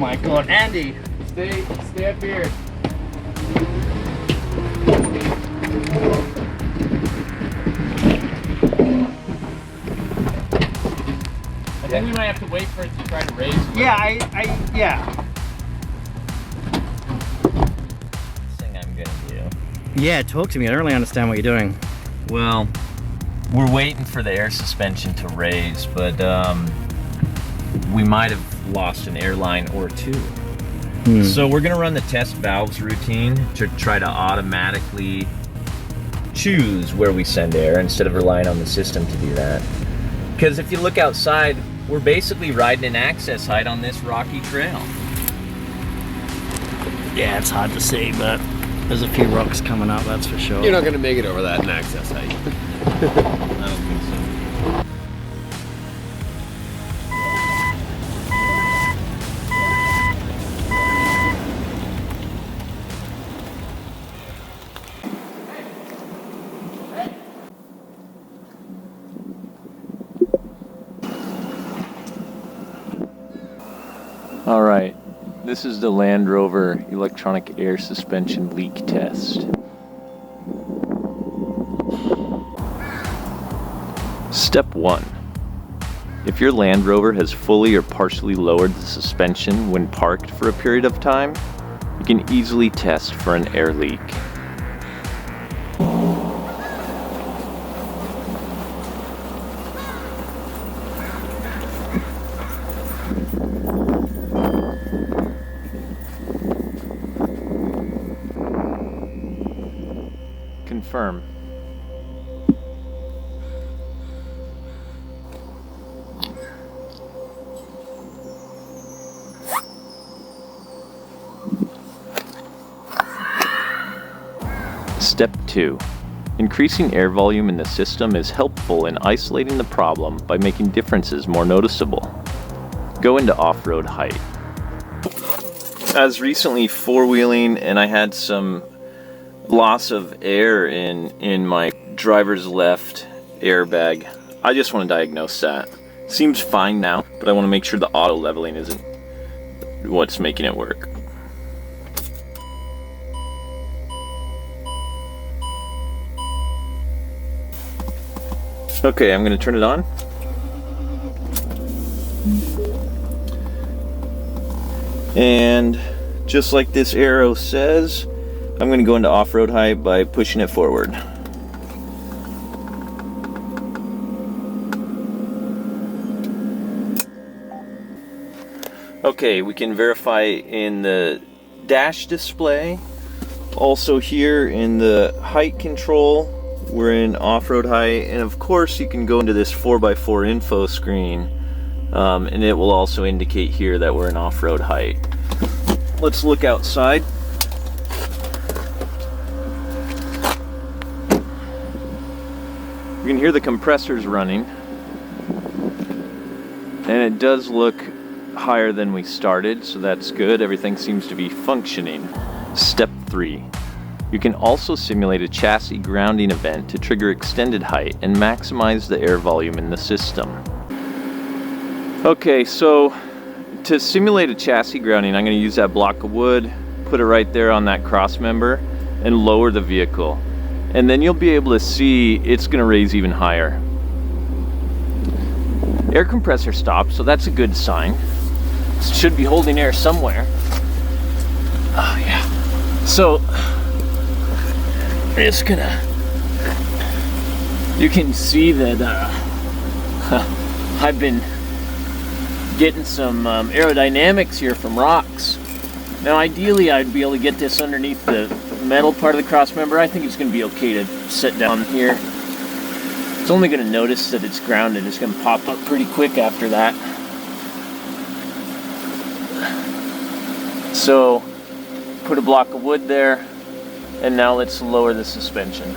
my God, Andy, stay up here. I think we might have to wait for it to try to raise. Yeah, yeah. Thing I'm gonna do. Yeah, talk to me. I don't really understand what you're doing. Well, we're waiting for the air suspension to raise, but we might have lost an airline or two. So we're gonna run the test valves routine to try to automatically choose where we send air instead of relying on the system to do that. Because if you look outside, we're basically riding an access height on this rocky trail. Yeah, it's hard to see, but there's a few rocks coming up, that's for sure. You're not going to make it over that in access height. I don't think so. All right, this is the Land Rover electronic air suspension leak test. Step 1. If your Land Rover has fully or partially lowered the suspension when parked for a period of time, you can easily test for an air leak. Confirm. Step 2. Increasing air volume in the system is helpful in isolating the problem by making differences more noticeable. Go into off-road height. I was recently four-wheeling and I had some loss of air in my driver's left airbag. I just want to diagnose that. Seems fine now, but I want to make sure the auto leveling isn't what's making it work. Okay, I'm going to turn it on. And just like this arrow says, I'm going to go into off-road height by pushing it forward. Okay, we can verify in the dash display. Also here in the height control, we're in off-road height. And of course you can go into this 4x4 info screen and it will also indicate here that we're in off-road height. Let's look outside. You can hear the compressors running, and it does look higher than we started, so that's good. Everything seems to be functioning. Step 3. You can also simulate a chassis grounding event to trigger extended height and maximize the air volume in the system. Okay, so to simulate a chassis grounding, I'm going to use that block of wood, put it right there on that cross member, and lower the vehicle. And then you'll be able to see it's going to raise even higher. Air compressor stopped, so that's a good sign. It should be holding air somewhere. Oh yeah. So it's gonna. You can see that I've been getting some aerodynamics here from rocks. Now ideally I'd be able to get this underneath the metal part of the cross member. I think it's going to be okay to sit down here. It's only going to notice that it's grounded. It's going to pop up pretty quick after that. So put a block of wood there, and now let's lower the suspension.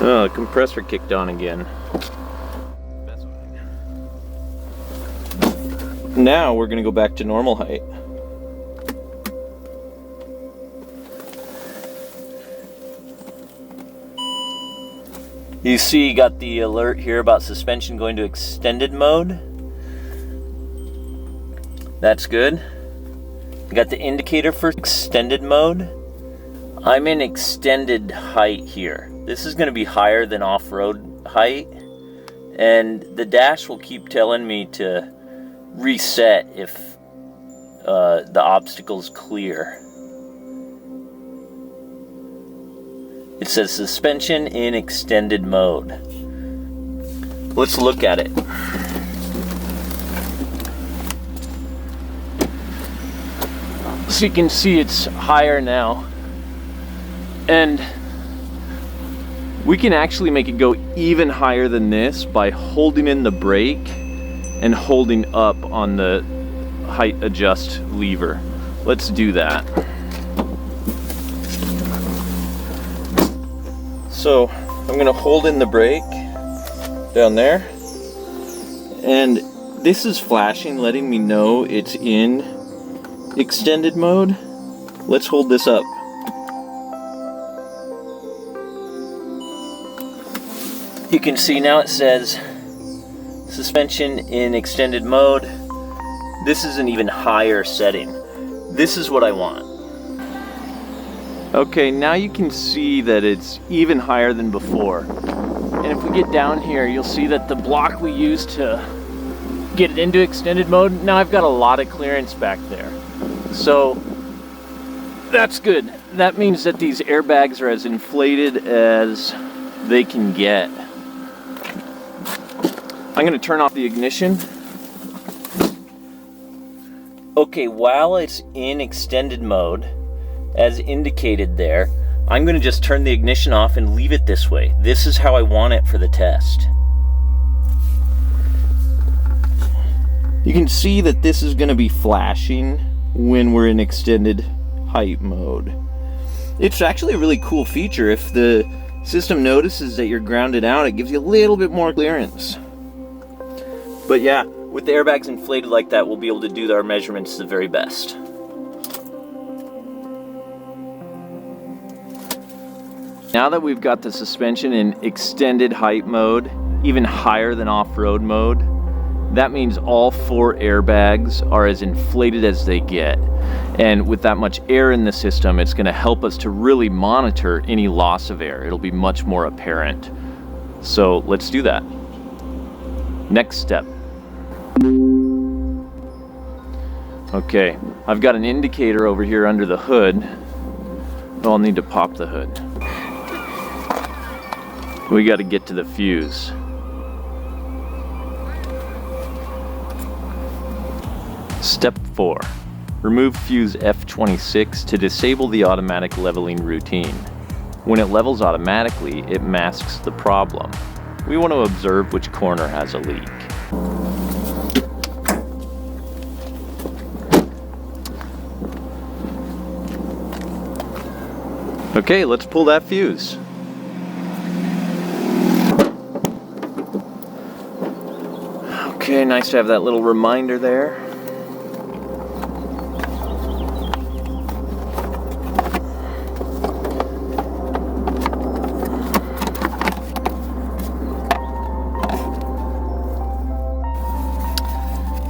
Oh, the compressor kicked on again. Now we're going to go back to normal height. You see you got the alert here about suspension going to extended mode. That's good. You got the indicator for extended mode. I'm in extended height here. This is going to be higher than off-road height, and the dash will keep telling me to reset if the obstacle's clear. It says suspension in extended mode. Let's look at it. So you can see it's higher now. And we can actually make it go even higher than this by holding in the brake and holding up on the height adjust lever. Let's do that. So I'm gonna hold in the brake down there, and this is flashing, letting me know it's in extended mode. Let's hold this up. You can see now it says suspension in extended mode. This is an even higher setting. This is what I want. Okay, now you can see that it's even higher than before. And if we get down here, you'll see that the block we used to get it into extended mode, now I've got a lot of clearance back there. So that's good. That means that these airbags are as inflated as they can get. I'm going to turn off the ignition. Okay, while it's in extended mode, as indicated there, I'm going to just turn the ignition off and leave it this way. This is how I want it for the test. You can see that this is going to be flashing when we're in extended height mode. It's actually a really cool feature. If the system notices that you're grounded out, it gives you a little bit more clearance. But yeah, with the airbags inflated like that, we'll be able to do our measurements the very best. Now that we've got the suspension in extended height mode, even higher than off-road mode, that means all 4 airbags are as inflated as they get. And with that much air in the system, it's going to help us to really monitor any loss of air. It'll be much more apparent. So let's do that. Next step. Okay, I've got an indicator over here under the hood. Well, I'll need to pop the hood. We got to get to the fuse. Step 4. Remove fuse F26 to disable the automatic leveling routine. When it levels automatically, it masks the problem. We want to observe which corner has a leak. Okay, let's pull that fuse. Okay, nice to have that little reminder there.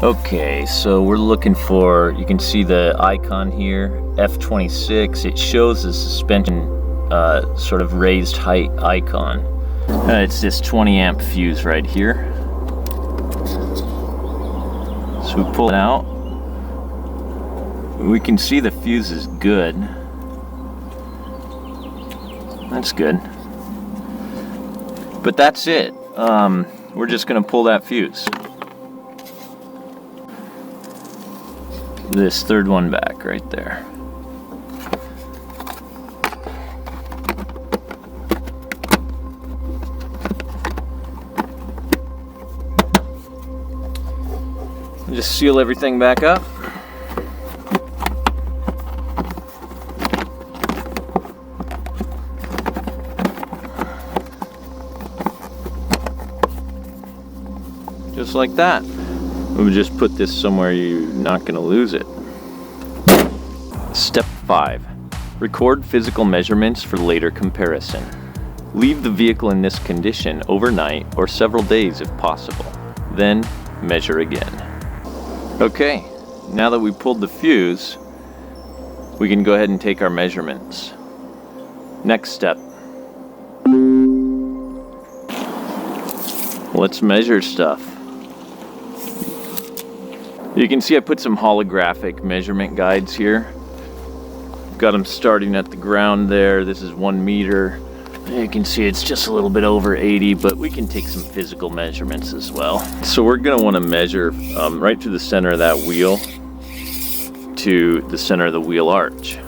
Okay, so we're looking for, you can see the icon here, F26. It shows the suspension sort of raised height icon. It's this 20 amp fuse right here. So we pull it out. We can see the fuse is good. That's good. But that's it. We're just going to pull that fuse. This third one back right there. Just seal everything back up. Just like that. We'll just put this somewhere you're not going to lose it. Step 5. Record physical measurements for later comparison. Leave the vehicle in this condition overnight or several days if possible. Then measure again. Okay, now that we pulled the fuse, we can go ahead and take our measurements. Next step. Let's measure stuff. You can see I put some holographic measurement guides here. Got them starting at the ground there. This is 1 meter. You can see it's just a little bit over 80, but we can take some physical measurements as well. So we're gonna wanna measure right to the center of that wheel to the center of the wheel arch.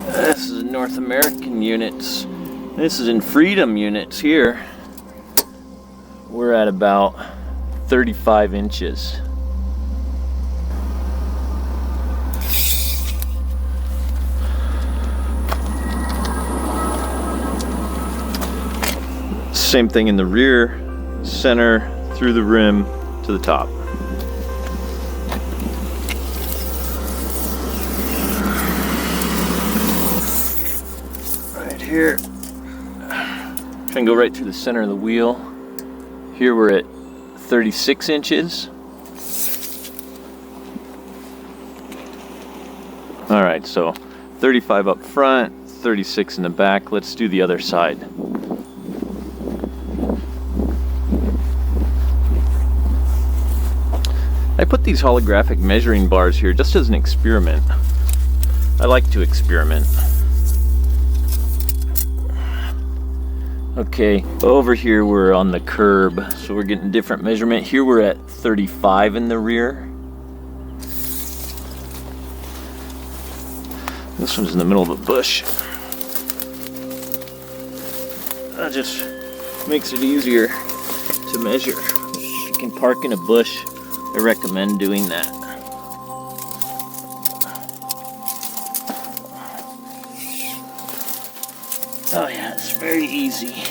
This is in North American units. This is in Freedom units here. We're at about 35 inches. Same thing in the rear, center, through the rim, to the top. Right here, try and go right through the center of the wheel. Here we're at 36 inches. All right, so 35 up front, 36 in the back. Let's do the other side. I put these holographic measuring bars here just as an experiment. I like to experiment. Okay, over here we're on the curb, so we're getting different measurement. Here we're at 35 in the rear. This one's in the middle of a bush. That just makes it easier to measure. If you can park in a bush, I recommend doing that. Oh yeah, it's very easy.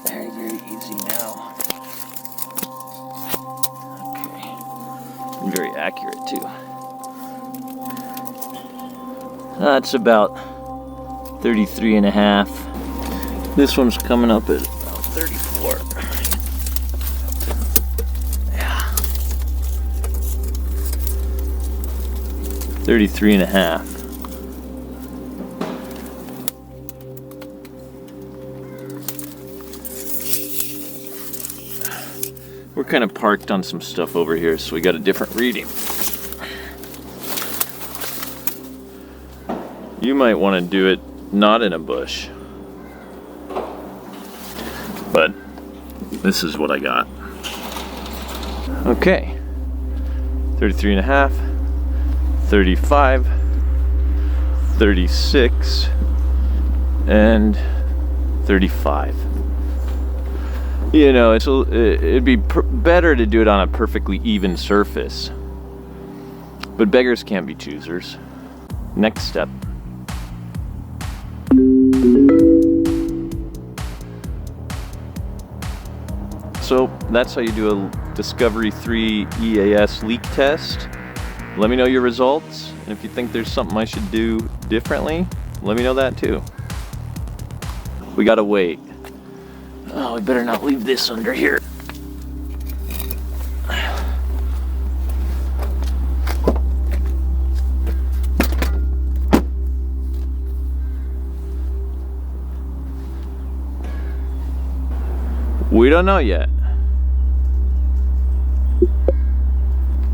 Very, very easy now. Okay. And very accurate too. That's about 33 and a half. This one's coming up at about 34. Yeah. 33 and a half. We're kind of parked on some stuff over here, so we got a different reading. You might want to do it not in a bush, but this is what I got. Okay, 33 and a half, 35, 36, and 35. You know, it'd be better to do it on a perfectly even surface, but beggars can't be choosers. Next step. So that's how you do a Discovery 3 EAS leak test. Let me know your results, and if you think there's something I should do differently, let me know that too. We gotta wait. Oh, we better not leave this under here. We don't know yet.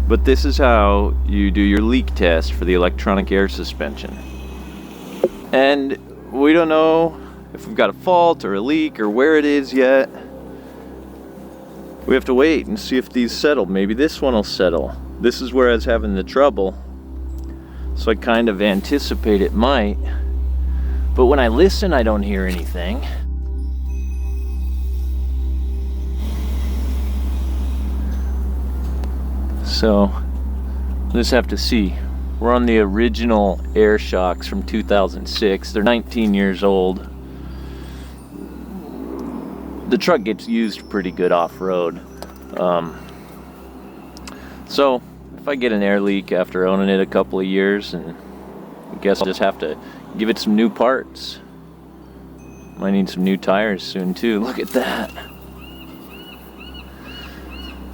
But this is how you do your leak test for the electronic air suspension. And we don't know if we've got a fault or a leak or where it is yet. We have to wait and see if these settle. Maybe this one will settle. This is where I was having the trouble, so I kind of anticipate it might. But when I listen, I don't hear anything. So, we'll just have to see. We're on the original air shocks from 2006. They're 19 years old. The truck gets used pretty good off-road. So if I get an air leak after owning it a couple of years, and I guess I'll just have to give it some new parts. Might need some new tires soon too. Look at that.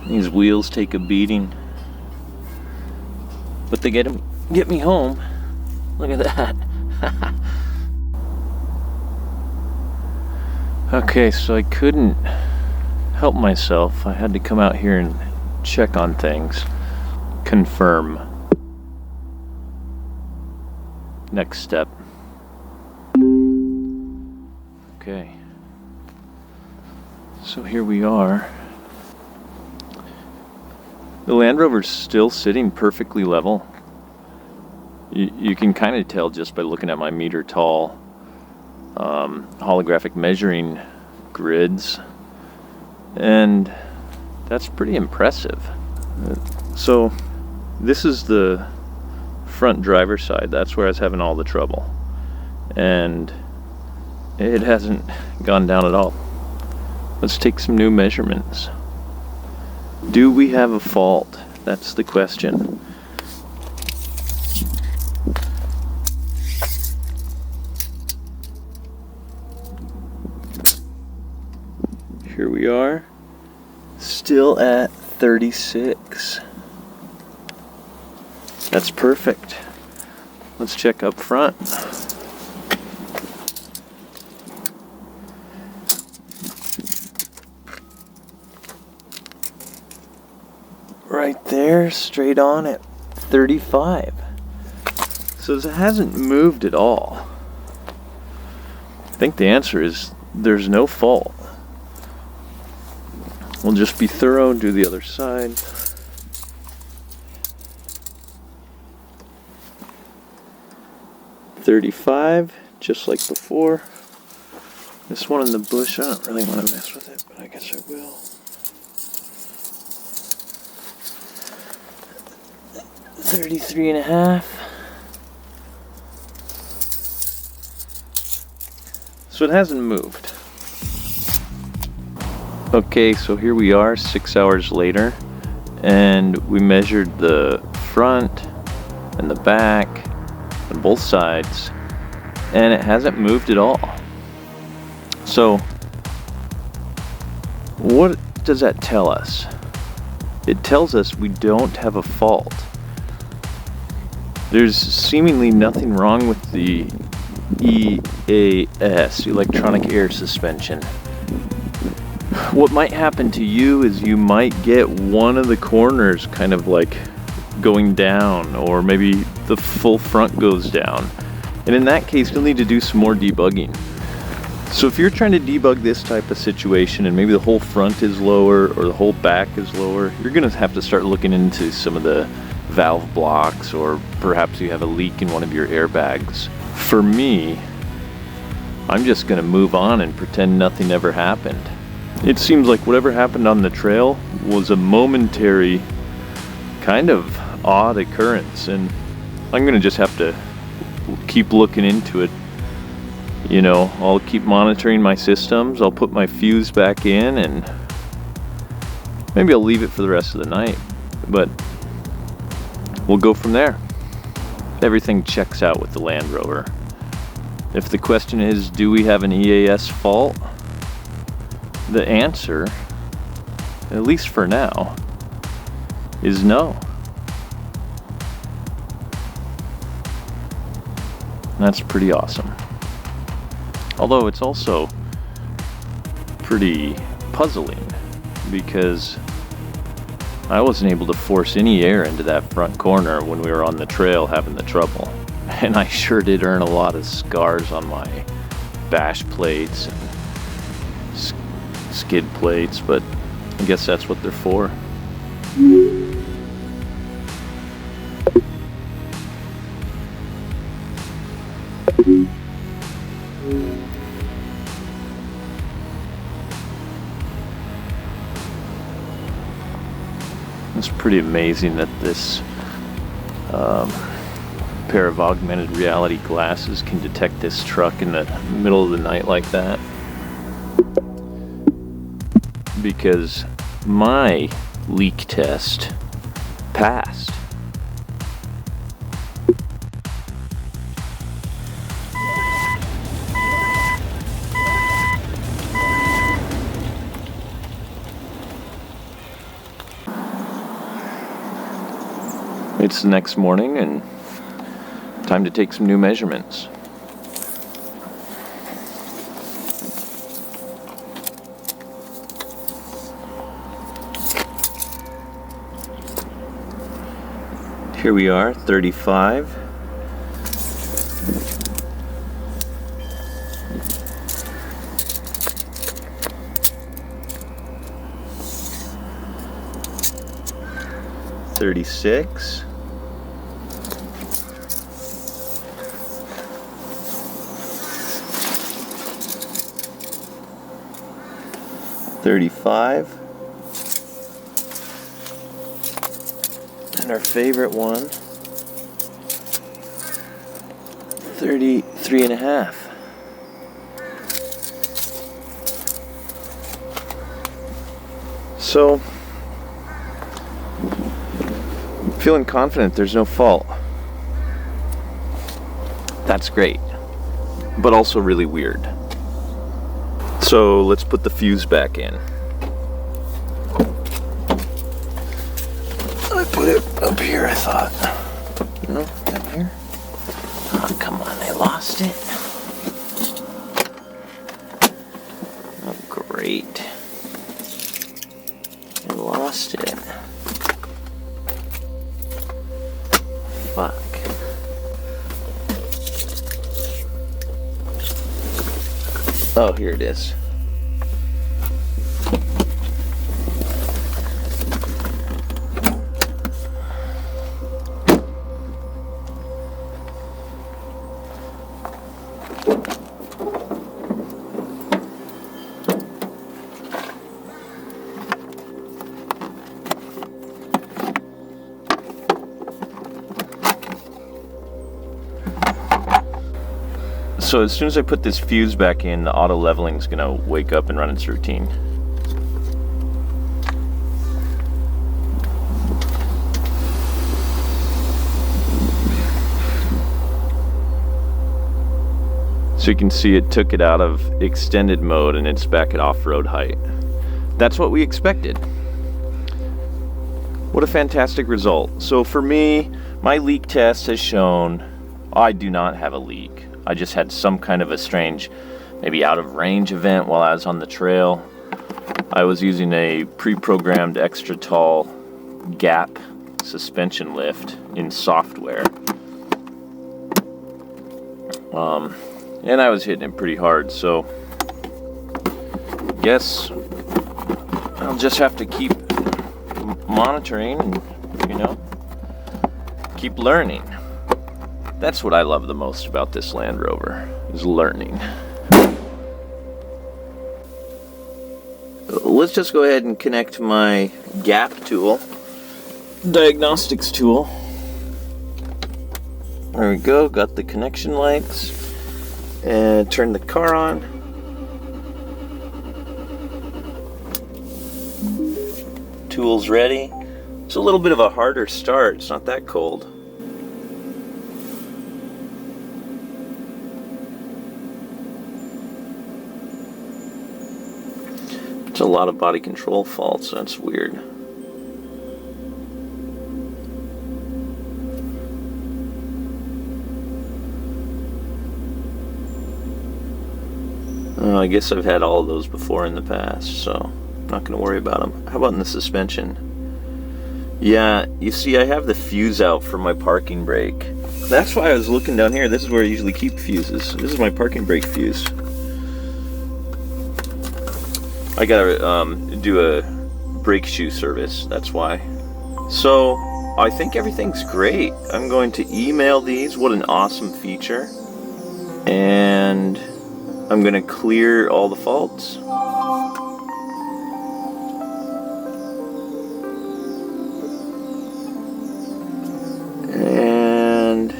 These wheels take a beating, but they get me home. Look at that. Okay, so I couldn't help myself. I had to come out here and check on things. Confirm. Next step. Okay. So here we are. The Land Rover's still sitting perfectly level. You can kind of tell just by looking at my meter tall holographic measuring grids, and that's pretty impressive. So this is the front driver's side. That's where I was having all the trouble, and it hasn't gone down at all. Let's take some new measurements. Do we have a fault? That's the question. Here we are, still at 36. That's perfect. Let's check up front. Right there, straight on at 35. So it hasn't moved at all. I think the answer is there's no fault. We'll just be thorough and do the other side. $35, just like before. This one in the bush, I don't really want to mess with it, but I guess I will. $33.5. So it hasn't moved. Okay, so here we are 6 hours later, and we measured the front and the back and both sides, and it hasn't moved at all. So what does that tell us? It tells us we don't have a fault. There's seemingly nothing wrong with the EAS, electronic air suspension. What might happen to you is you might get one of the corners kind of like going down, or maybe the full front goes down. And in that case, you'll need to do some more debugging. So if you're trying to debug this type of situation and maybe the whole front is lower or the whole back is lower, you're gonna have to start looking into some of the valve blocks, or perhaps you have a leak in one of your airbags. For me, I'm just gonna move on and pretend nothing ever happened. It seems like whatever happened on the trail was a momentary, kind of odd occurrence, and I'm gonna just have to keep looking into it. You know, I'll keep monitoring my systems, I'll put my fuse back in, and maybe I'll leave it for the rest of the night, but we'll go from there. Everything checks out with the Land Rover. If the question is, do we have an EAS fault? The answer, at least for now, is no. That's pretty awesome. Although it's also pretty puzzling, because I wasn't able to force any air into that front corner when we were on the trail having the trouble. And I sure did earn a lot of scars on my bash plates and skid plates, but I guess that's what they're for. It's pretty amazing that this pair of augmented reality glasses can detect this truck in the middle of the night like that. Because my leak test passed. It's the next morning and time to take some new measurements. Here we are, 35. $36. $35. And our favorite one, 33 and a half. So, feeling confident there's no fault. That's great, but also really weird. So let's put the fuse back in. I put it up here, I thought. No, down here? Oh, come on, I lost it. Oh, great. I lost it. Fuck. Oh, here it is. So as soon as I put this fuse back in, the auto leveling is going to wake up and run its routine. So you can see it took it out of extended mode and it's back at off-road height. That's what we expected. What a fantastic result. So for me, my leak test has shown I do not have a leak. I just had some kind of a strange, maybe out of range event while I was on the trail. I was using a pre-programmed extra tall gap suspension lift in software. And I was hitting it pretty hard, so guess I'll just have to keep monitoring and, keep learning. That's what I love the most about this Land Rover, is learning. Let's just go ahead and connect my gap tool, diagnostics tool. There we go, got the connection lights, and turn the car on. Tool's ready. It's a little bit of a harder start, it's not that cold. It's a lot of body control faults, that's weird. I guess I've had all of those before in the past, so I'm not going to worry about them. How about in the suspension? Yeah, you see I have the fuse out for my parking brake. That's why I was looking down here. This is where I usually keep fuses. This is my parking brake fuse. I gotta do a brake shoe service, that's why. So, I think everything's great. I'm going to email these, what an awesome feature. And I'm gonna clear all the faults. And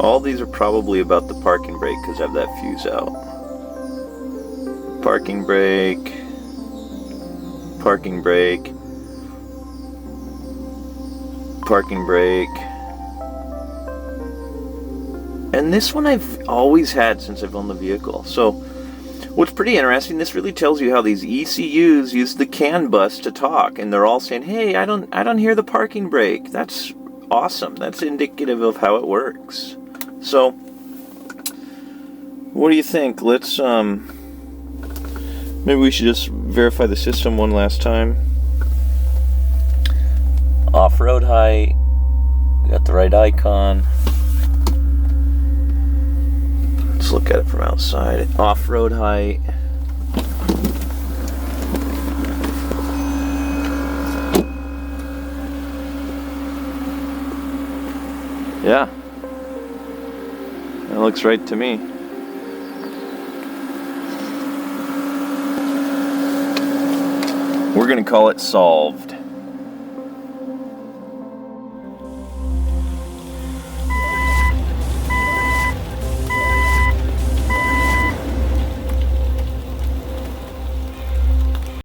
all these are probably about the parking brake because I have that fuse out. Parking brake. Parking brake, parking brake, and this one I've always had since I've owned the vehicle. So what's pretty interesting, this really tells you how these ECUs use the CAN bus to talk, and they're all saying, hey, I don't hear the parking brake. That's awesome. That's indicative of how it works. So, what do you think? Let's, maybe we should just verify the system one last time. Off-road height. We got the right icon. Let's look at it from outside. Off-road height. Yeah. That looks right to me. We're gonna call it solved.